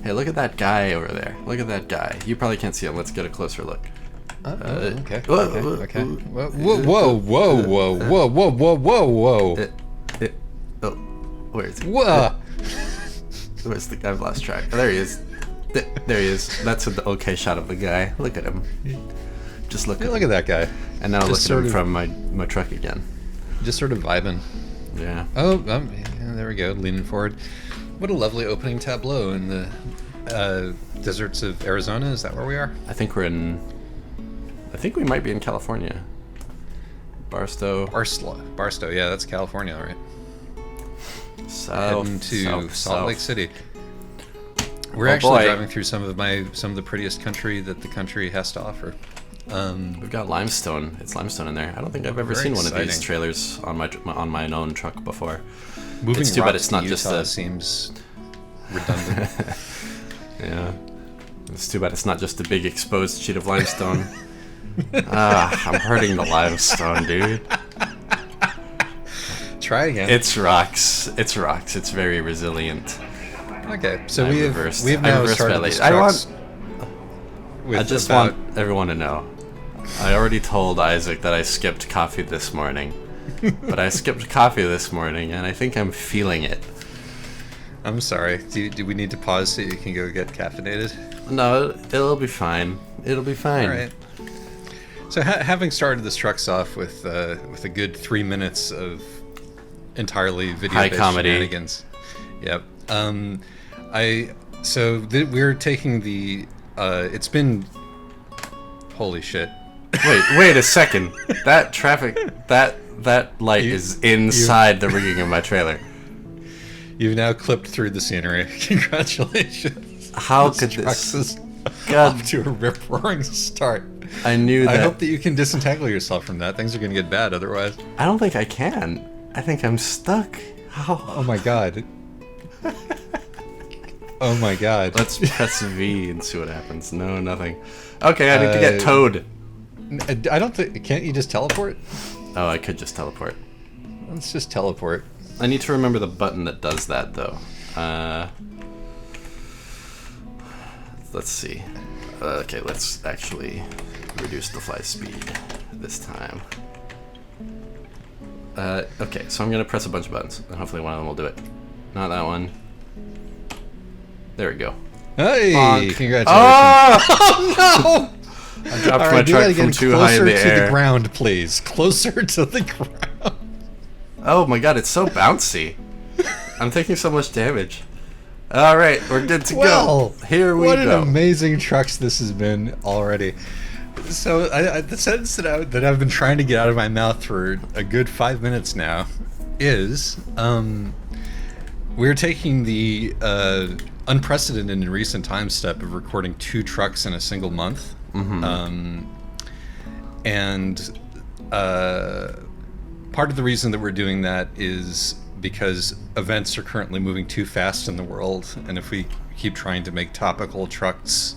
Hey, look at that guy over there. Look at that guy. You probably can't see him. Let's get a closer look. Okay. Whoa, Okay. Whoa. Oh, where is he? Whoa. Where's the guy? I've lost track. Oh, there he is. There he is. That's the okay shot of the guy. Look at him. Just look. Hey, look at that guy. And now Just look at him sort from my truck again. Just sort of vibing. Yeah. Oh, yeah, there we go. Leaning forward. What a lovely opening tableau in the deserts of Arizona. Is that where we are? I think we might be in California. Barstow. Barstow. Yeah, that's California, right? Heading to Salt Lake City. We're actually driving through some of the prettiest country that the country has to offer. We've got limestone. It's limestone in there. I don't think I've ever seen one of these trailers on my own truck before. Moving it's too bad it's not Utah just a... seems redundant. Yeah. It's too bad it's not just a big exposed sheet of limestone. I'm hurting the limestone, dude. Try again. It's rocks. It's very resilient. Okay, so we have now started this I just want everyone to know. I already told Isaac that I skipped coffee this morning. But I skipped coffee this morning, and I think I'm feeling it. I'm sorry. Do we need to pause so you can go get caffeinated? No, it'll be fine. It'll be fine. All right. So having started this trucks off with a good 3 minutes of entirely video-based shenanigans. Yep. We're taking the. It's been. Holy shit. Wait a second. That traffic. That light is inside the rigging of my trailer. You've now clipped through the scenery. Congratulations. How could this? Is off to a rip-roaring start. I knew that. I hope that you can disentangle yourself from that. Things are going to get bad otherwise. I don't think I can. I think I'm stuck. Oh my god. Oh my god. Let's press V and see what happens. No, nothing. Okay, I need to get towed. I don't think... Can't you just teleport? Oh, I could just teleport. Let's just teleport. I need to remember the button that does that, though. Let's see. Okay, let's actually reduce the fly speed this time. Okay, so I'm going to press a bunch of buttons, and hopefully one of them will do it. Not that one. There we go. Hey! Bonk. Congratulations. Oh, no! I dropped my truck from too high in the air. Closer to the ground, please. Closer to the ground. Oh my god, it's so bouncy. I'm taking so much damage. Alright, we're good to go. Here we go. What an amazing trucks this has been already. So the sentence that I've been trying to get out of my mouth for a good 5 minutes now is we're taking the unprecedented in recent times step of recording 2 trucks in a single month. Mm-hmm. Part of the reason that we're doing that is because events are currently moving too fast in the world, and if we keep trying to make topical trucks,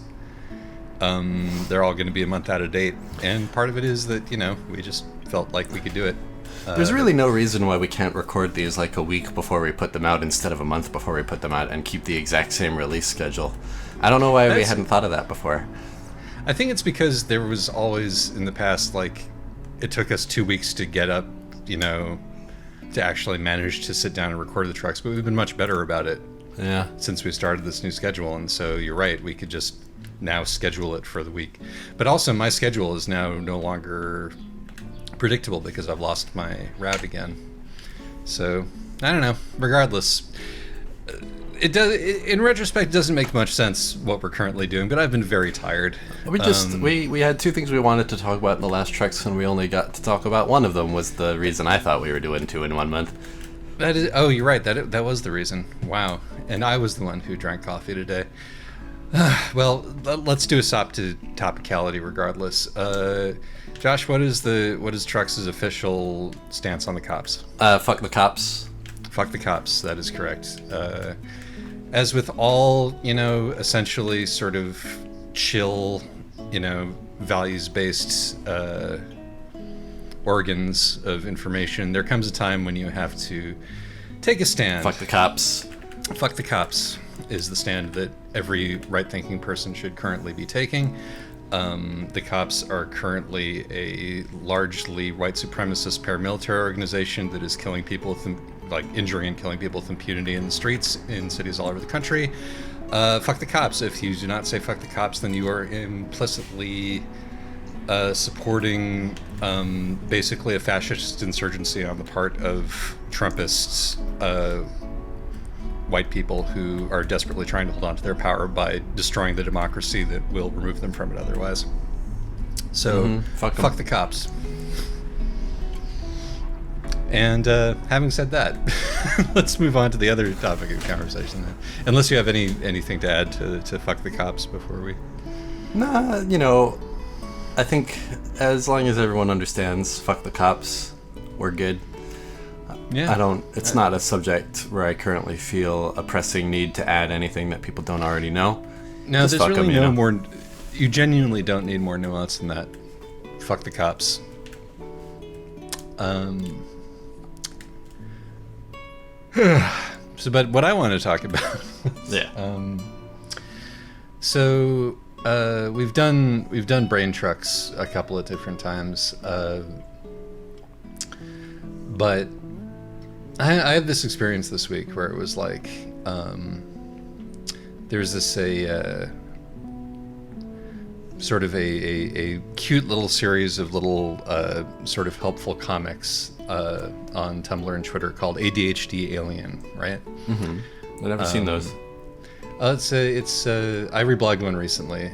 they're all going to be a month out of date. And part of it is that, we just felt like we could do it. There's really no reason why we can't record these like a week before we put them out instead of a month before we put them out and keep the exact same release schedule. I don't know why we hadn't thought of that before. I think it's because there was always in the past, like, it took us 2 weeks to get up, to actually manage to sit down and record the trucks, but we've been much better about it. Yeah. Since we started this new schedule, and so you're right, we could just now schedule it for the week. But also, my schedule is now no longer predictable because I've lost my route again. So, I don't know. Regardless, in retrospect, it doesn't make much sense what we're currently doing, but I've been very tired. We had 2 things we wanted to talk about in the last treks, and we only got to talk about one of them. Was the reason I thought we were doing 2 in 1 month. That is. Oh, you're right. That was the reason. Wow. And I was the one who drank coffee today. Well, let's do a stop to topicality regardless. Josh, what is Trucks' official stance on the cops? Fuck the cops. Fuck the cops. That is correct. As with all, essentially sort of chill, values-based organs of information, there comes a time when you have to take a stand. Fuck the cops. Fuck the cops. is the stand that every right-thinking person should currently be taking. The cops are currently a largely white supremacist paramilitary organization that is killing people injuring and killing people with impunity in the streets in cities all over the country. Fuck the cops. If you do not say fuck the cops, then you are implicitly supporting basically a fascist insurgency on the part of Trumpists, white people who are desperately trying to hold on to their power by destroying the democracy that will remove them from it otherwise. So, fuck the cops. And having said that, let's move on to the other topic of conversation then. Unless you have anything to add to fuck the cops before we... Nah, I think as long as everyone understands fuck the cops, we're good. Yeah. It's not a subject where I currently feel a pressing need to add anything that people don't already know. No, there's really no more... You genuinely don't need more nuance than that. Fuck the cops. But what I want to talk about... So we've done brain trucks a couple of different times, but I had this experience this week where it was like there's this sort of a cute little series of little sort of helpful comics on Tumblr and Twitter called ADHD Alien, right? Mm-hmm. I've never seen those. It's I reblogged one recently.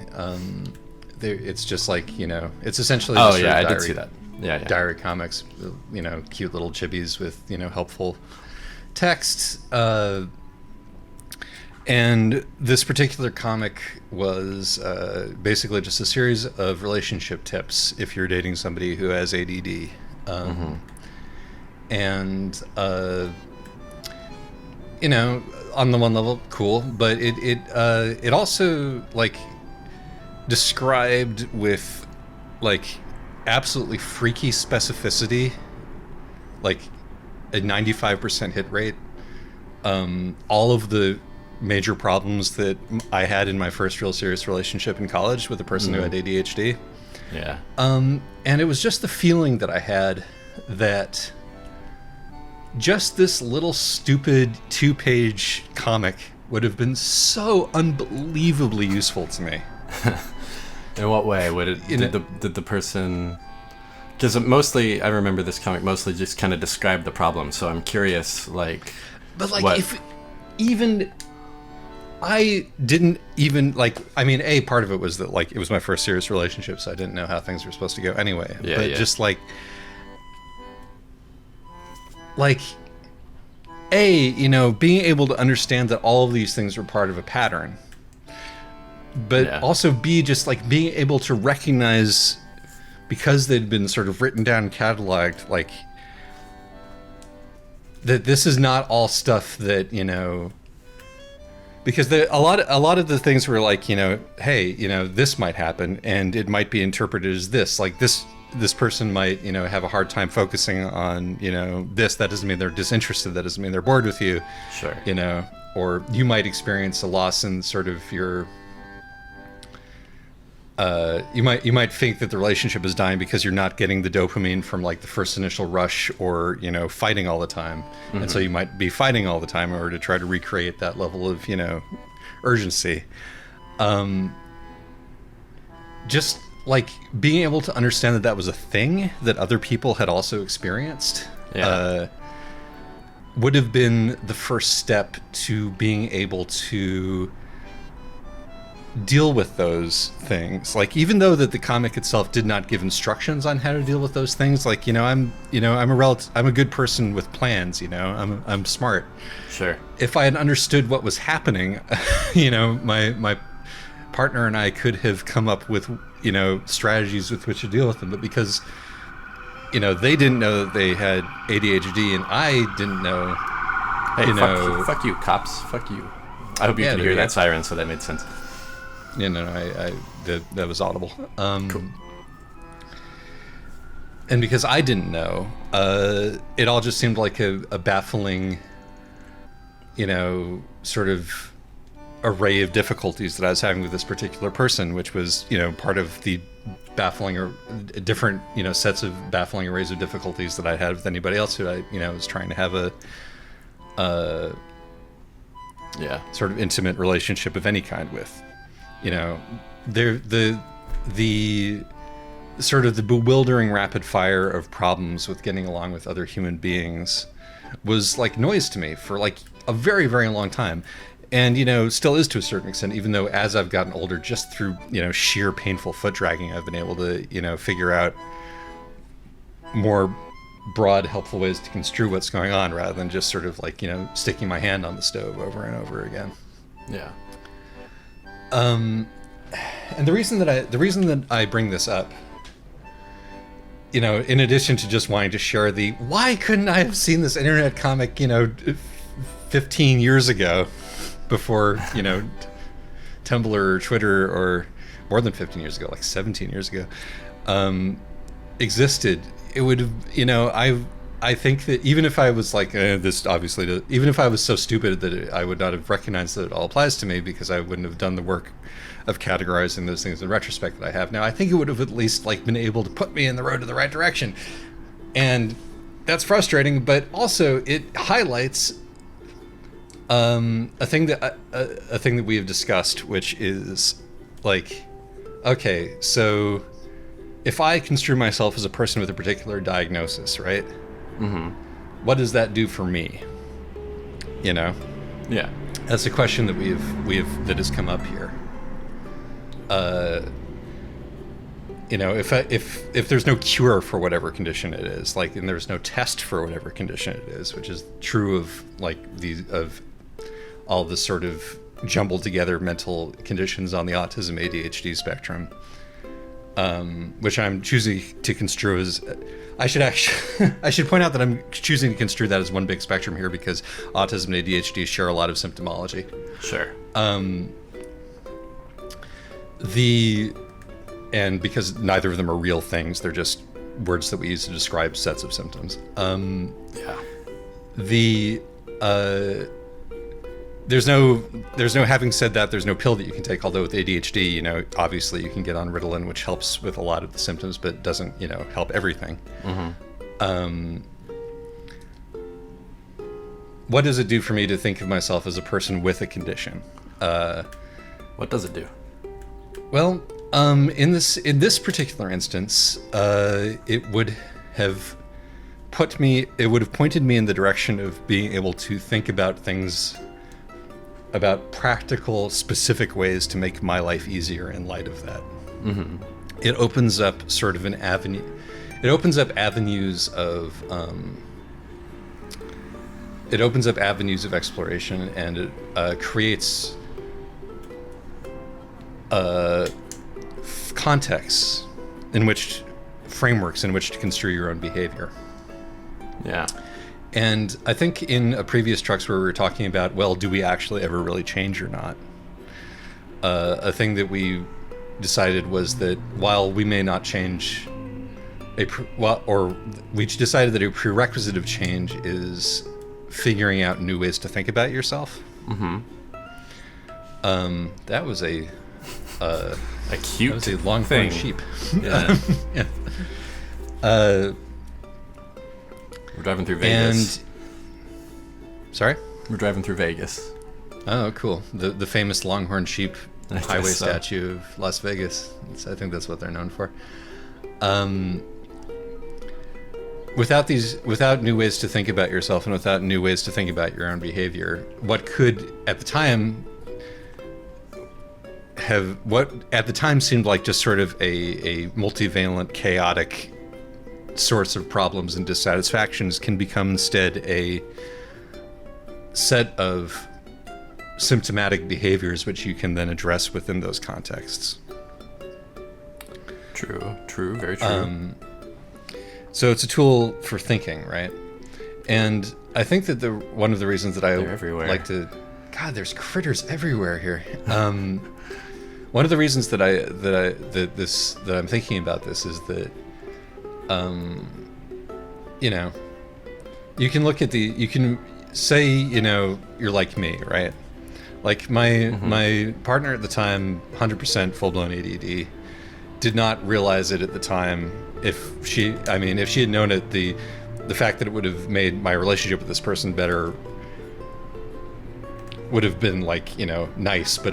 It's just like, it's essentially I did see that. Yeah. Diary comics, cute little chibis with, helpful text. And this particular comic was basically just a series of relationship tips if you're dating somebody who has ADD. And, on the one level, cool, but it also, described with, absolutely freaky specificity, a 95% hit rate, all of the major problems that I had in my first real serious relationship in college with a person who had ADHD. Yeah. And it was just the feeling that I had that just this little stupid 2-page comic would have been so unbelievably useful to me. In what way would it? Did the person? Because mostly, I remember this comic mostly just kind of described the problem. So I'm curious, if even I didn't even part of it was that it was my first serious relationship, so I didn't know how things were supposed to go anyway. Yeah, but just being able to understand that all of these things were part of a pattern, but also just being able to recognize, because they'd been sort of written down and cataloged, that this is not all stuff that, because a lot of the things were hey, this might happen and it might be interpreted as this, this person might, have a hard time focusing on, this. That doesn't mean they're disinterested. That doesn't mean they're bored with you. Sure. Or you might experience a loss in sort of your, you might think that the relationship is dying because you're not getting the dopamine from the first initial rush, or, fighting all the time. Mm-hmm. And so you might be fighting all the time in order to try to recreate that level of, urgency. Just being able to understand that was a thing that other people had also experienced would have been the first step to being able to deal with those things. Even though that the comic itself did not give instructions on how to deal with those things, I'm a good person with plans, I'm smart. Sure. If I had understood what was happening, my partner and I could have come up with, strategies with which to deal with them. But because, they didn't know that they had ADHD and I didn't know, Hey, fuck you, cops. Fuck you. I hope you can hear that siren, so that made sense. Yeah, no, that was audible. Cool. And because I didn't know, it all just seemed like a baffling, sort of array of difficulties that I was having with this particular person, which was, part of the baffling or different, sets of baffling arrays of difficulties that I had with anybody else who I, was trying to have a sort of intimate relationship of any kind with. The sort of the bewildering rapid fire of problems with getting along with other human beings was like noise to me for like a very, very long time. And, still is to a certain extent, even though as I've gotten older, just through, sheer painful foot dragging, I've been able to, figure out more broad, helpful ways to construe what's going on rather than just sort of like, sticking my hand on the stove over and over again. Yeah. And the reason that I bring this up, in addition to just wanting to share why couldn't I have seen this internet comic, 15 years ago before, Tumblr or Twitter, or more than 15 years ago, like 17 years ago, existed, it would have, I think that even if I was like, this obviously, even if I was so stupid that I would not have recognized that it all applies to me because I wouldn't have done the work of categorizing those things in retrospect that I have now, I think it would have at least like been able to put me in the road to the right direction. And that's frustrating, but also it highlights a thing that we have discussed, which is like, okay, so if I construe myself as a person with a particular diagnosis, right? Mm-hmm. What does that do for me? Yeah. That's a question that that has come up here. If there's no cure for whatever condition it is, like, and there's no test for whatever condition it is, which is true of like of all the sort of jumbled together mental conditions on the autism ADHD spectrum, which I'm choosing to construe as, I should point out that I'm choosing to construe that as one big spectrum here because autism and ADHD share a lot of symptomology. Sure. And because neither of them are real things, they're just words that we use to describe sets of symptoms. There's no, having said that, there's no pill that you can take, although with ADHD, obviously you can get on Ritalin, which helps with a lot of the symptoms, but doesn't, help everything. Mm-hmm. What does it do for me to think of myself as a person with a condition? What does it do? Well, in this particular instance, it would have pointed me in the direction of being able to think about things, about practical, specific ways to make my life easier in light of that. Mm-hmm. It opens up sort of an avenue. It opens up avenues of exploration, and it creates contexts frameworks in which to construe your own behavior. Yeah. And I think in a previous Trucks where we were talking about, well, do we actually ever really change or not? A thing that we decided was that while we may not change we decided that a prerequisite of change is figuring out new ways to think about yourself. Mm-hmm. That was a cute that was a longhorn sheep. Yeah. Yeah. We're driving through Vegas. Sorry? We're driving through Vegas. Oh, cool. The famous longhorn sheep highway so. statue of Las Vegas. I think that's what they're known for. Without new ways to think about yourself and without new ways to think about your own behavior, what at the time seemed like just sort of a multivalent, chaotic source of problems and dissatisfactions can become instead a set of symptomatic behaviors which you can then address within those contexts. True, very true. So it's a tool for thinking, right? And I think that one of the reasons that I like to, God, there's critters everywhere here. One of the reasons that I'm thinking about this is that, you can say, you're like me, right? Like my partner at the time, 100% full blown ADD, did not realize it at the time. If she had known it, the fact that it would have made my relationship with this person better would have been like, nice, but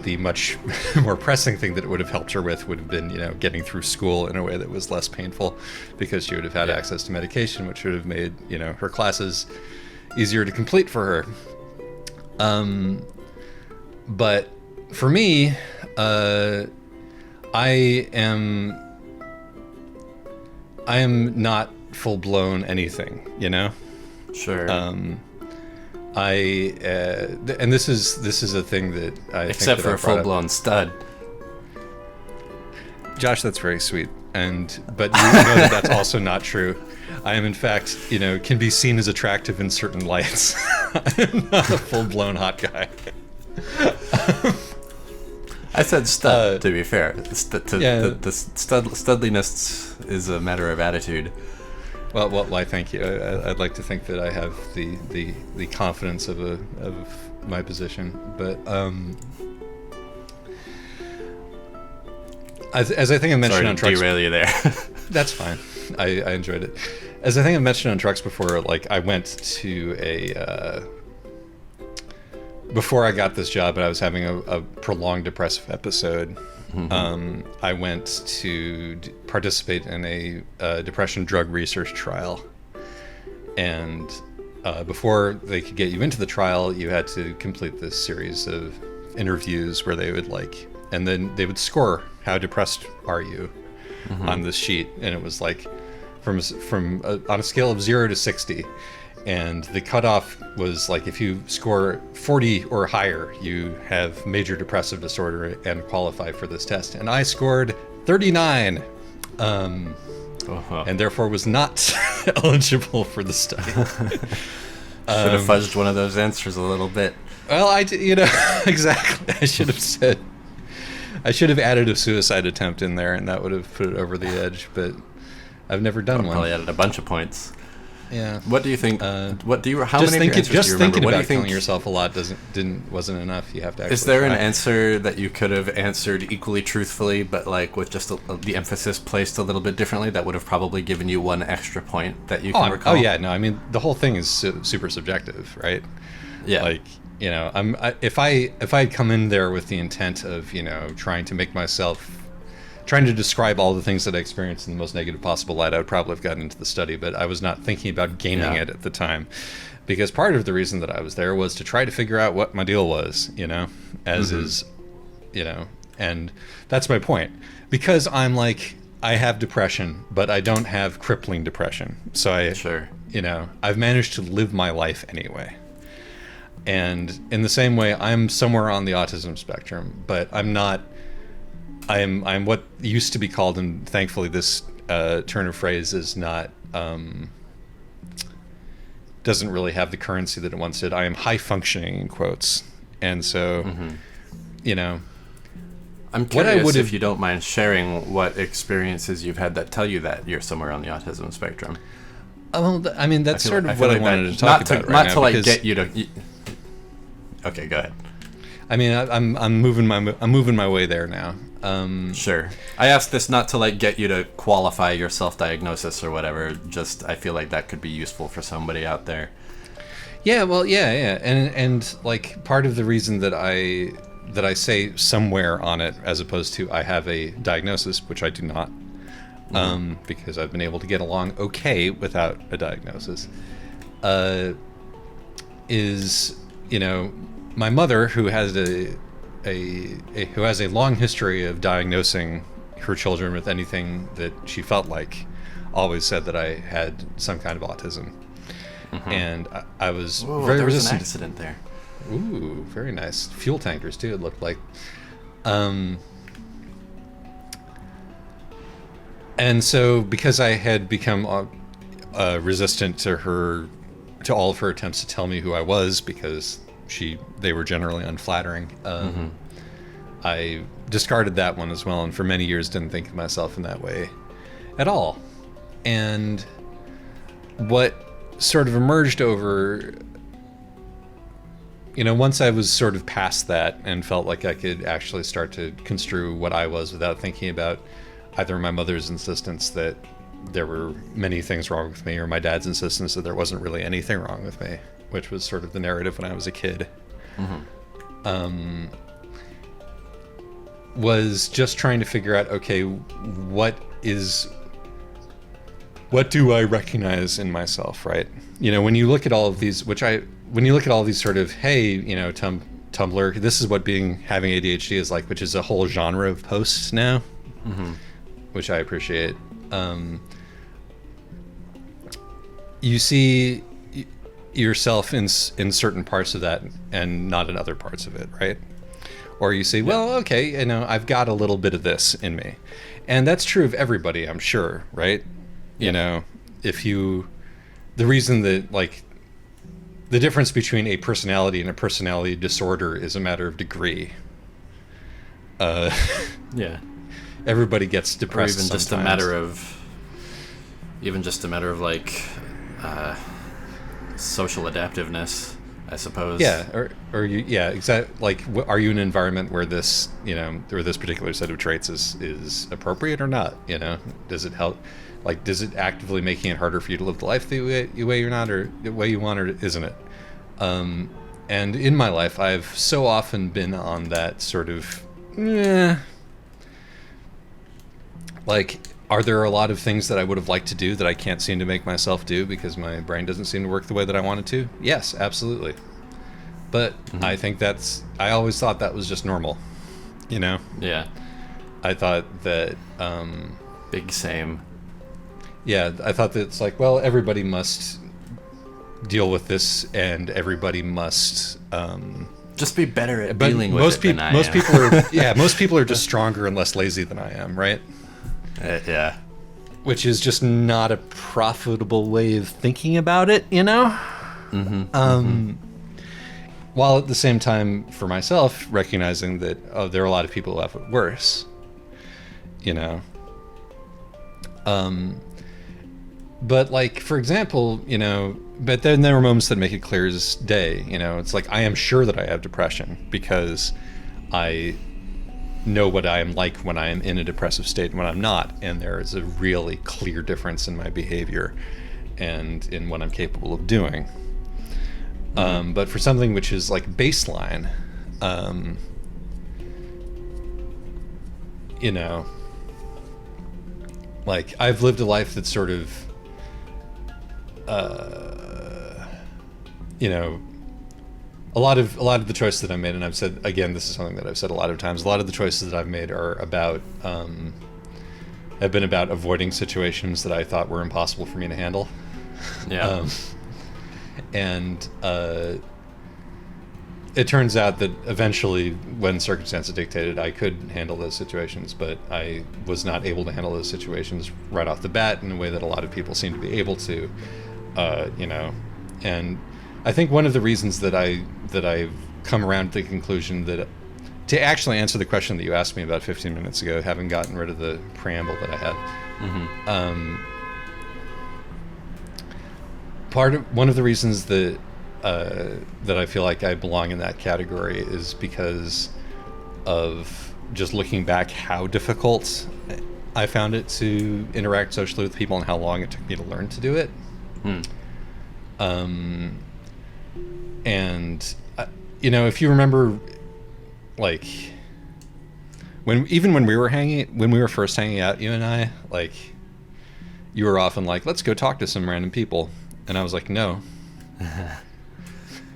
the much more pressing thing that it would have helped her with would have been, getting through school in a way that was less painful, because she would have had access to medication, which would have made, her classes easier to complete for her. But for me, I am not full blown anything, Sure. and this is a thing that I except think that for a full blown stud. Josh, that's very sweet, but you know that's also not true. I am, in fact, can be seen as attractive in certain lights. I'm not a full blown hot guy. I said stud, to be fair. The studliness is a matter of attitude. Well, why? Thank you. I'd like to think that I have the confidence of my position, but as I think I mentioned on Trucks, derail you there. That's fine. I enjoyed it. As I think I mentioned on Trucks before, like I went to before I got this job and I was having a prolonged depressive episode. I went to participate in a depression drug research trial, and before they could get you into the trial, you had to complete this series of interviews where they would and then they would score how depressed are you on this sheet, and it was like from on a scale of 0 to 60. And the cutoff was like, if you score 40 or higher, you have major depressive disorder and qualify for this test. And I scored 39, and therefore was not eligible for the study. Should have fudged one of those answers a little bit. Well, exactly. I should have added a suicide attempt in there, and that would have put it over the edge. But I've never done one. Probably added a bunch of points. Yeah. What do you think? How many of your answers do you remember? Thinking about killing yourself a lot wasn't enough. You have to actually. Is there an answer that you could have answered equally truthfully, but with just the emphasis placed a little bit differently, that would have probably given you one extra point that you can recall? Oh yeah, no. I mean, the whole thing is super subjective, right? Yeah. If I had come in there with the intent of trying to describe all the things that I experienced in the most negative possible light, I would probably have gotten into the study, but I was not thinking about gaming it at the time, because part of the reason that I was there was to try to figure out what my deal was, and that's my point. Because I'm I have depression, but I don't have crippling depression. So I've managed to live my life anyway. And in the same way, I'm somewhere on the autism spectrum, but I'm not. I'm what used to be called, and thankfully this turn of phrase is not doesn't really have the currency that it once did. I am high functioning in quotes, and so I'm curious if you don't mind sharing what experiences you've had that tell you that you're somewhere on the autism spectrum. Well, I mean that's sort of what I wanted to talk about right now. Not to get you to. Okay, go ahead. I mean, I'm moving my way there now. Sure. I asked this not to get you to qualify your self-diagnosis or whatever. Just I feel like that could be useful for somebody out there. Yeah. Well. Yeah. And part of the reason that I say somewhere on it, as opposed to I have a diagnosis, which I do not, because I've been able to get along okay without a diagnosis, is my mother, who has a long history of diagnosing her children with anything that she felt like, always said that I had some kind of autism, and I was very resistant. Was an accident there. Ooh, very nice. Fuel tankers too, it looked like. And so because I had become resistant to all of her attempts to tell me who I was, because they were generally unflattering, I discarded that one as well, and for many years didn't think of myself in that way at all. And what sort of emerged over once I was sort of past that and felt like I could actually start to construe what I was without thinking about either my mother's insistence that there were many things wrong with me or my dad's insistence that there wasn't really anything wrong with me, which was sort of the narrative when I was a kid, was just trying to figure out, okay, what do I recognize in myself, right? When you look at all of these, when you look at all these sort of, hey, Tumblr, this is what having ADHD is like, which is a whole genre of posts now, which I appreciate. You see yourself in certain parts of that and not in other parts of it, right? Or you say, well, okay, I've got a little bit of this in me. And that's true of everybody, I'm sure, right? The reason that, like, the difference between a personality and a personality disorder is a matter of degree. Everybody gets depressed or even sometimes. just a matter of like social adaptiveness, I suppose. Exactly. Like, are you in an environment where this, where this particular set of traits is appropriate or not? Does it help? Like, does it actively making it harder for you to live the life the way you're not, or the way you want, or isn't it? And in my life, I've so often been on that sort of, like, are there a lot of things that I would have liked to do that I can't seem to make myself do because my brain doesn't seem to work the way that I want it to? Yes, absolutely. But I think I always thought that was just normal, Yeah. I thought that, big same. Yeah, I thought that it's like, well, everybody must deal with this, and everybody must just be better at dealing with it than I am. Most people are, most people are just stronger and less lazy than I am, right? Yeah. Which is just not a profitable way of thinking about it, While at the same time, for myself, recognizing that there are a lot of people who have it worse, But, like, for example, but then there are moments that make it clear as day, it's like, I am sure that I have depression because I know what I am like when I am in a depressive state and when I'm not, and there is a really clear difference in my behavior and in what I'm capable of doing. But for something which is like baseline, like, I've lived a life that's sort of, a lot of the choices that I made, and I've said, again, this is something that I've said a lot of times, a lot of the choices that I've made are about, have been about avoiding situations that I thought were impossible for me to handle. Yeah. It turns out that eventually, when circumstances dictated, I could handle those situations, but I was not able to handle those situations right off the bat in a way that a lot of people seem to be able to, And I think one of the reasons that I've come around to the conclusion that, to actually answer the question that you asked me about 15 minutes ago, having gotten rid of the preamble that I had, one of the reasons that I feel like I belong in that category is because of just looking back how difficult I found it to interact socially with people and how long it took me to learn to do it. And if you remember, like, when we were first hanging out, you and I, like, you were often like, let's go talk to some random people, and I was like, no.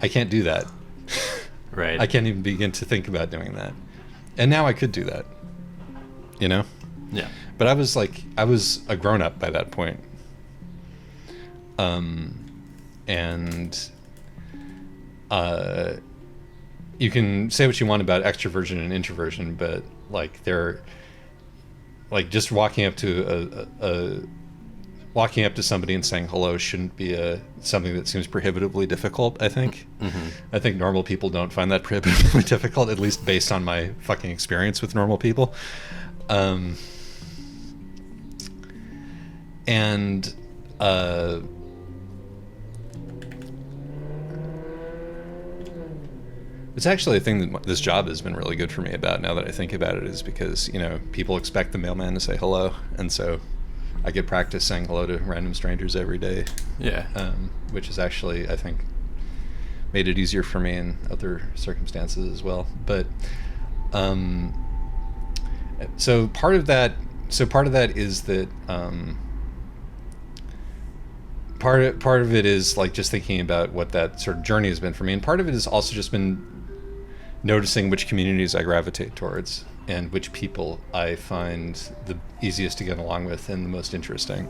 I can't do that. Right. I can't even begin to think about doing that. And now I could do that. Yeah. But I was a grown-up by that point. And you can say what you want about extroversion and introversion, but, like, they're, like, just walking up to somebody and saying hello shouldn't be something that seems prohibitively difficult, I think. I think normal people don't find that prohibitively difficult, at least based on my fucking experience with normal people. It's actually a thing that this job has been really good for me about, now that I think about it, is because, people expect the mailman to say hello, and so I get practice saying hello to random strangers every day. Yeah. Which has actually, I think, made it easier for me in other circumstances as well. But so part of that is that part of it is like just thinking about what that sort of journey has been for me, and part of it has also just been noticing which communities I gravitate towards and which people I find the easiest to get along with and the most interesting.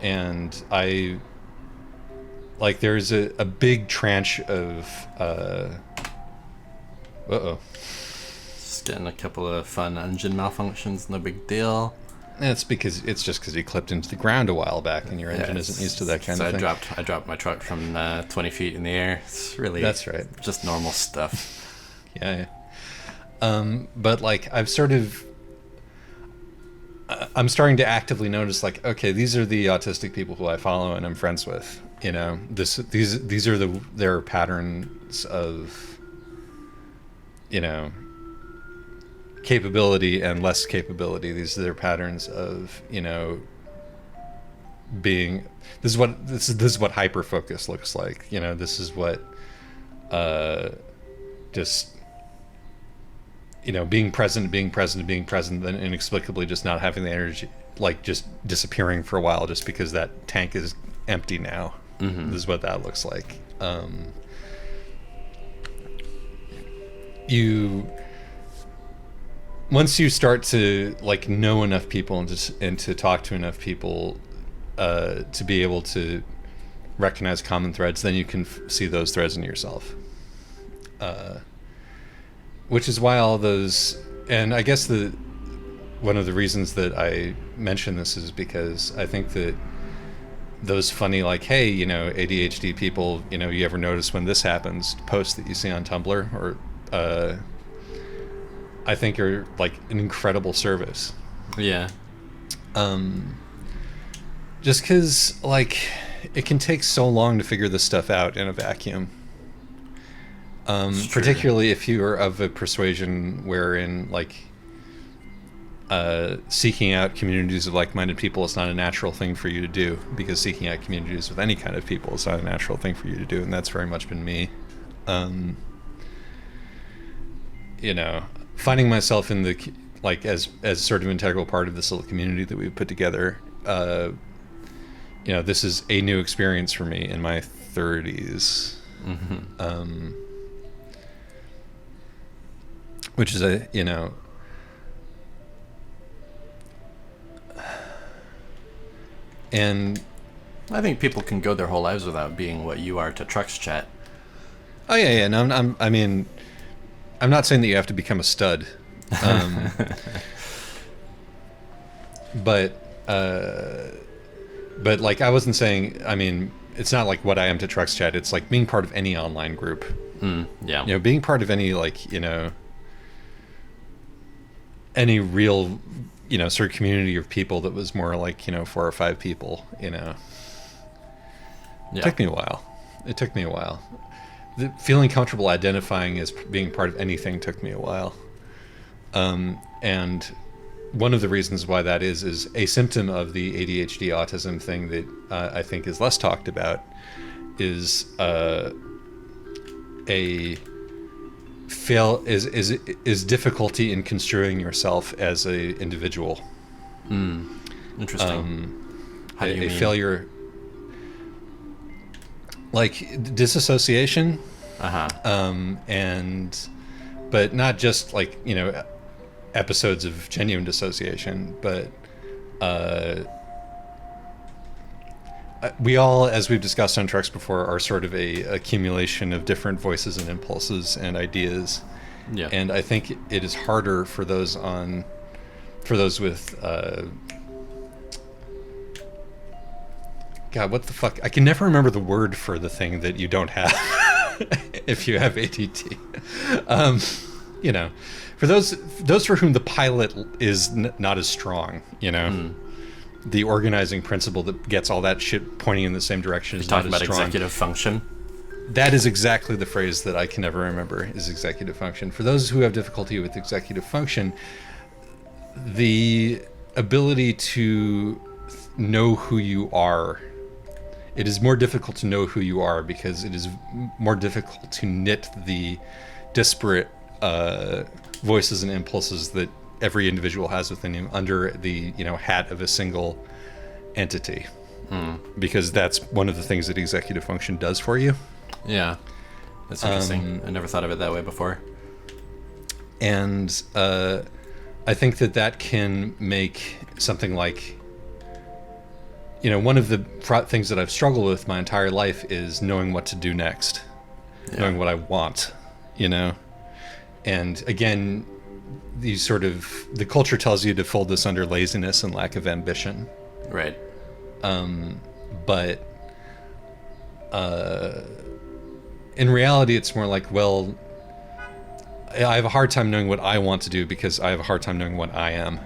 And I like there's a big tranche of Just getting a couple of fun engine malfunctions, no big deal. It's just because you clipped into the ground a while back and your engine isn't used to that kind of thing. I dropped my truck from 20 feet in the air. It's really, that's right, just normal stuff. Yeah. But like I'm starting to actively notice, like, okay, these are the autistic people who I follow and I'm friends with. These are their patterns of, capability and less capability. These are their patterns of, being. This is what hyper focus looks like. This is what, just. Being present, then inexplicably just not having the energy, like just disappearing for a while just because that tank is empty now. Mm-hmm. This is what that looks like. Once you start to like know enough people and to talk to enough people to be able to recognize common threads, then you can see those threads in yourself. Which is why all those, and I guess one of the reasons that I mention this is because I think that those funny, like, hey, ADHD people, you ever notice when this happens, posts that you see on Tumblr, or I think are like an incredible service. Yeah. Just because, like, it can take so long to figure this stuff out in a vacuum. Particularly if you are of a persuasion wherein, like, seeking out communities of like-minded people is not a natural thing for you to do, because seeking out communities with any kind of people is not a natural thing for you to do, and that's very much been me. Finding myself in the, like, as sort of integral part of this little community that we've put together. This is a new experience for me in my 30s. Mm-hmm. Which is and I think people can go their whole lives without being what you are to Trucks Chat. Oh yeah. No, I'm not saying that you have to become a stud, but like I wasn't saying. I mean, it's not like what I am to Trucks Chat. It's like being part of any online group. Yeah. Being part of any, like, any real, sort of community of people that was more like, 4 or 5 people, Yeah. It took me a while. Feeling comfortable identifying as being part of anything took me a while. And one of the reasons why that is a symptom of the ADHD autism thing that I think is less talked about is is difficulty in construing yourself as a individual. Interesting. How do you mean? Failure, like disassociation. But not just like episodes of genuine dissociation, but we all, as we've discussed on Trucks before, are sort of a accumulation of different voices and impulses and ideas. Yeah. And I think it is harder for those with God, what the fuck? I can never remember the word for the thing that you don't have if you have ADD. For those for whom the pilot is not as strong, the organizing principle that gets all that shit pointing in the same direction is not as strong. You're talking about executive function? that is exactly the phrase that I can never remember, is executive function. For those who have difficulty with executive function, the ability to know who you are, it is more difficult to know who you are because it is more difficult to knit the disparate voices and impulses that every individual has within him under the hat of a single entity. Because that's one of the things that executive function does for you. Yeah, that's interesting. I never thought of it that way before. And I think that can make something like, one of the things that I've struggled with my entire life is knowing what to do next, knowing what I want, And again, the culture tells you to fold this under laziness and lack of ambition. Right. But in reality, it's more like, well, I have a hard time knowing what I want to do because I have a hard time knowing what I am.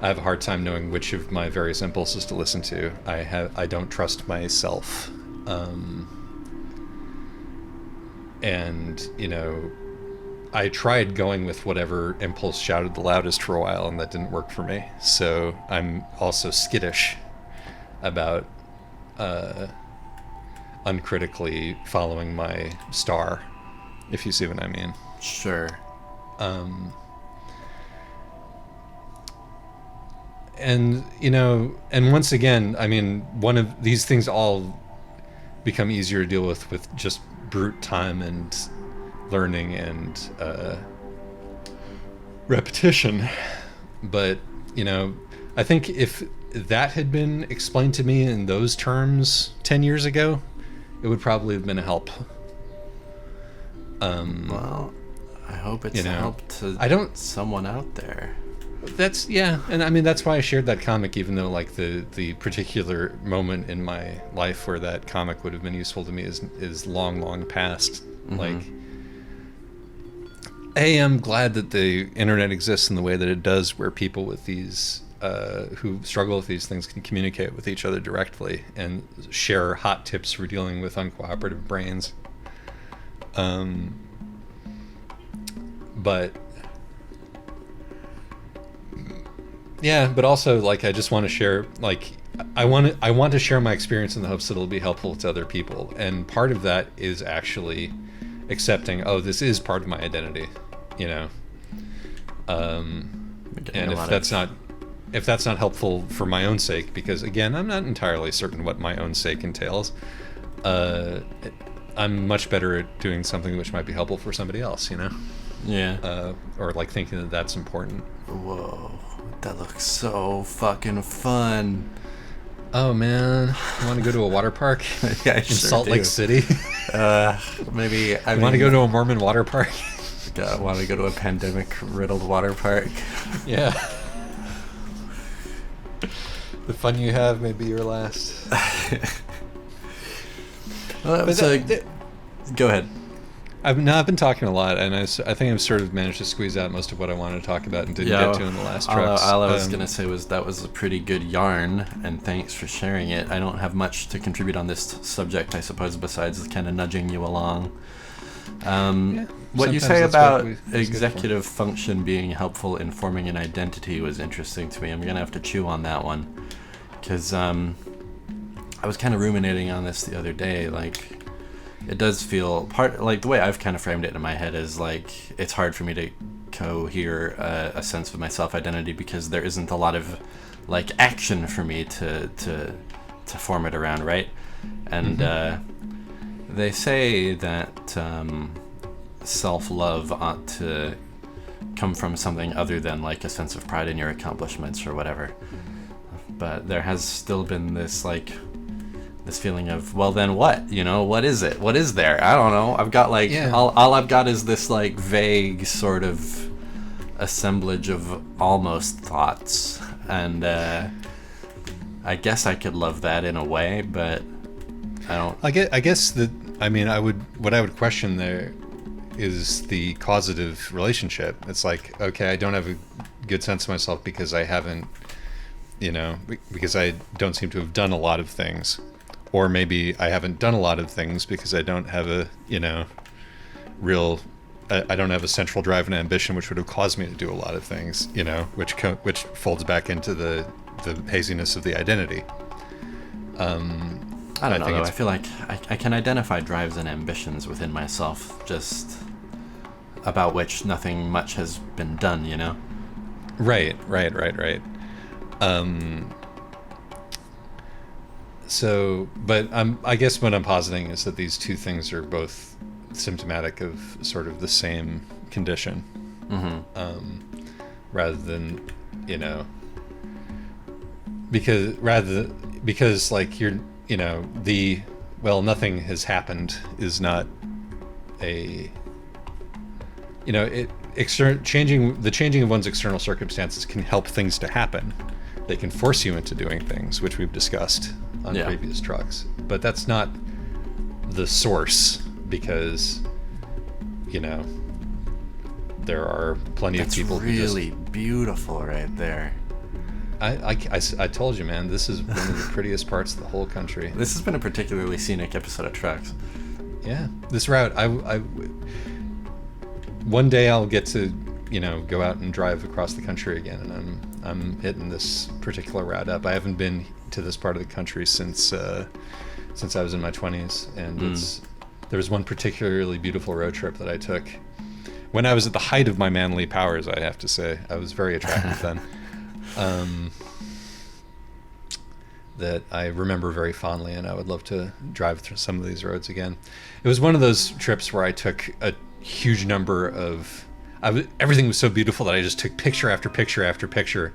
I have a hard time knowing which of my various impulses to listen to. I don't trust myself. And, I tried going with whatever impulse shouted the loudest for a while, and that didn't work for me. So I'm also skittish about uncritically following my star, if you see what I mean. Sure. And and once again, I mean, one of these things all become easier to deal with just brute time and learning and repetition. But I think if that had been explained to me in those terms 10 years ago, it would probably have been a help. Well, I hope it's a help to someone out there. And I mean, that's why I shared that comic, even though like the particular moment in my life where that comic would have been useful to me is long past. Like, I'm glad that the internet exists in the way that it does, where people with these who struggle with these things can communicate with each other directly and share hot tips for dealing with uncooperative brains. But yeah, but also like I just want to share, like I want to share my experience in the hopes that it'll be helpful to other people, and part of that is actually accepting, this is part of my identity, and if that's not helpful for my own sake, because again, I'm not entirely certain what my own sake entails, I'm much better at doing something which might be helpful for somebody else, Yeah. Or like thinking that that's important. Whoa, that looks so fucking fun. Oh man, you want to go to a water park? Yeah, in Salt Lake City? Maybe. I want to go to a Mormon water park? Want to go to a pandemic-riddled water park? Yeah. The fun you have may be your last. Well, go ahead. I've been talking a lot, and I think I've sort of managed to squeeze out most of what I wanted to talk about and didn't get to in the last trucks. All I was going to say was that was a pretty good yarn, and thanks for sharing it. I don't have much to contribute on this subject, I suppose, besides kind of nudging you along. What you say about executive function being helpful in forming an identity was interesting to me. I'm going to have to chew on that one, because I was kind of ruminating on this the other day, like... It does feel like the way I've kind of framed it in my head is like it's hard for me to cohere a sense of my self-identity because there isn't a lot of like action for me to form it around, right? And they say that self-love ought to come from something other than like a sense of pride in your accomplishments or whatever. But there has still been this like this feeling of, well, then what? What is it? What is there? I don't know. I've got like all I've got is this like vague sort of assemblage of almost thoughts, and I guess I could love that in a way, but I don't. I guess that what I would question there is the causative relationship. It's like, okay, I don't have a good sense of myself because I haven't, because I don't seem to have done a lot of things. or maybe I haven't done a lot of things because I don't have a, real, I don't have a central drive and ambition, which would have caused me to do a lot of things, which folds back into the haziness of the identity. I don't know, though. I feel like I can identify drives and ambitions within myself, just about which nothing much has been done, Right. So, but I guess what I'm positing is that these two things are both symptomatic of sort of the same condition, rather than, because like you're, nothing has happened is not a, changing of one's external circumstances can help things to happen. They can force you into doing things, which we've discussed on previous trucks. But that's not the source, because, there are plenty of people who just... really beautiful right there. I told you, man, this is one of the prettiest parts of the whole country. This has been a particularly scenic episode of Trucks. Yeah, this route, one day I'll get to, go out and drive across the country again, and I'm hitting this particular route up. I haven't been to this part of the country since I was in my 20s, and there was one particularly beautiful road trip that I took when I was at the height of my manly powers. I have to say, I was very attractive then. That I remember very fondly, and I would love to drive through some of these roads again. It was one of those trips where I took a huge number of... everything was so beautiful that I just took picture after picture after picture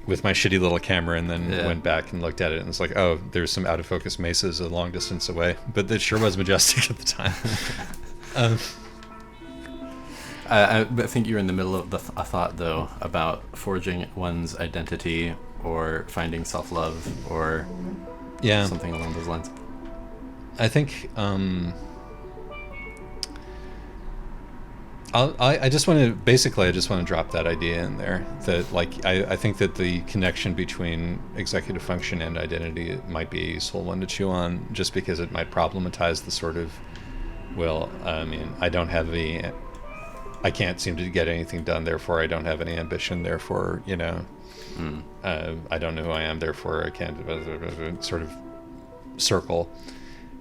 with my shitty little camera, and then went back and looked at it, and it's like, oh, there's some out of focus mesas a long distance away, but it sure was majestic at the time. I think you're in the middle of a thought, though, about forging one's identity or finding self-love or something along those lines. I think I just want to drop that idea in there, that like I think that the connection between executive function and identity might be a useful one to chew on, just because it might problematize the sort of, I can't seem to get anything done, therefore I don't have any ambition, therefore, I don't know who I am, therefore I can't, sort of circle.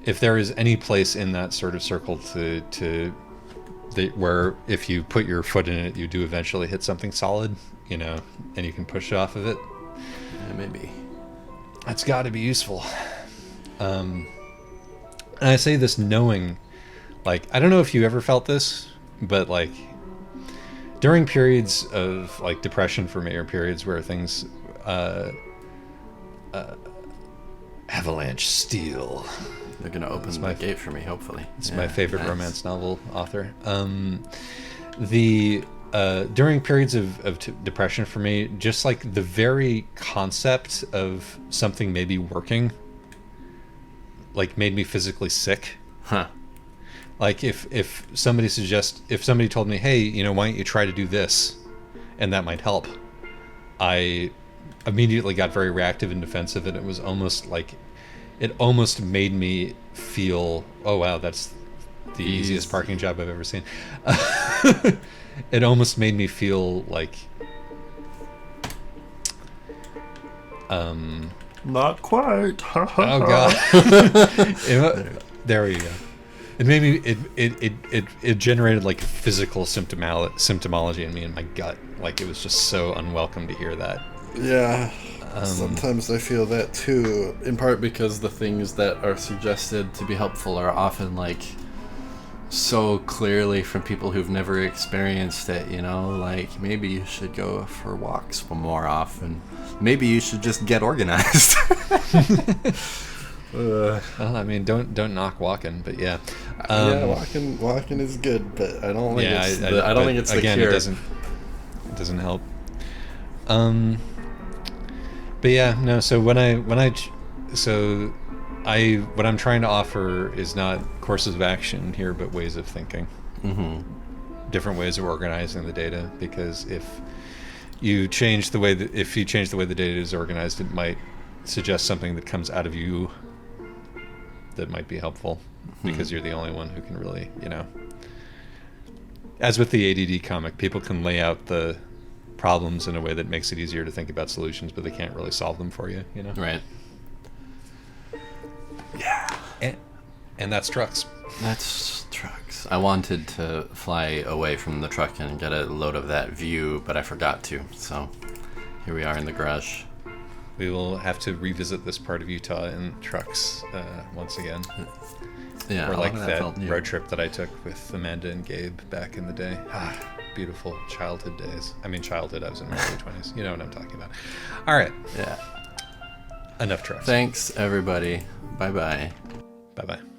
If there is any place in that sort of circle where if you put your foot in it, you do eventually hit something solid, and you can push it off of it. Yeah, maybe. That's got to be useful. And I say this knowing, like, I don't know if you ever felt this, but like during periods of like depression for me, or periods where things Avalanche Steel. They're gonna open the gate for me, hopefully. It's my favorite romance novel author. During periods of depression for me, just like the very concept of something maybe working, like made me physically sick. Huh. Like if somebody told me, hey, why don't you try to do this, and that might help, I immediately got very reactive and defensive, and it was almost like, it almost made me feel, oh wow, that's the easiest parking job I've ever seen. It almost made me feel like, not quite. Oh god. There we go. It made me. It generated like physical symptomology in me, in my gut. Like it was just so unwelcome to hear that. Yeah. Sometimes I feel that too, in part because the things that are suggested to be helpful are often like so clearly from people who've never experienced it, like maybe you should go for walks more often. Maybe you should just get organized. Well, I mean, don't knock walking, but yeah. Walking is good, but I don't think I don't think it's the cure. It doesn't help. But yeah, no. So what I'm trying to offer is not courses of action here, but ways of thinking. Mm-hmm. Different ways of organizing the data, because if you change the way the data is organized, it might suggest something that comes out of you that might be helpful, because you're the only one who can really, as with the ADD comic, people can lay out the problems in a way that makes it easier to think about solutions, but they can't really solve them for you, Right. Yeah. And that's trucks. That's trucks. I wanted to fly away from the truck and get a load of that view, but I forgot to. So here we are in the garage. We will have to revisit this part of Utah in trucks once again. Yeah, or like that road trip that I took with Amanda and Gabe back in the day. Beautiful childhood days. I mean, childhood, I was in my early 20s. You know what I'm talking about. All right. Yeah. Enough trucks. Thanks, everybody. Bye-bye. Bye-bye.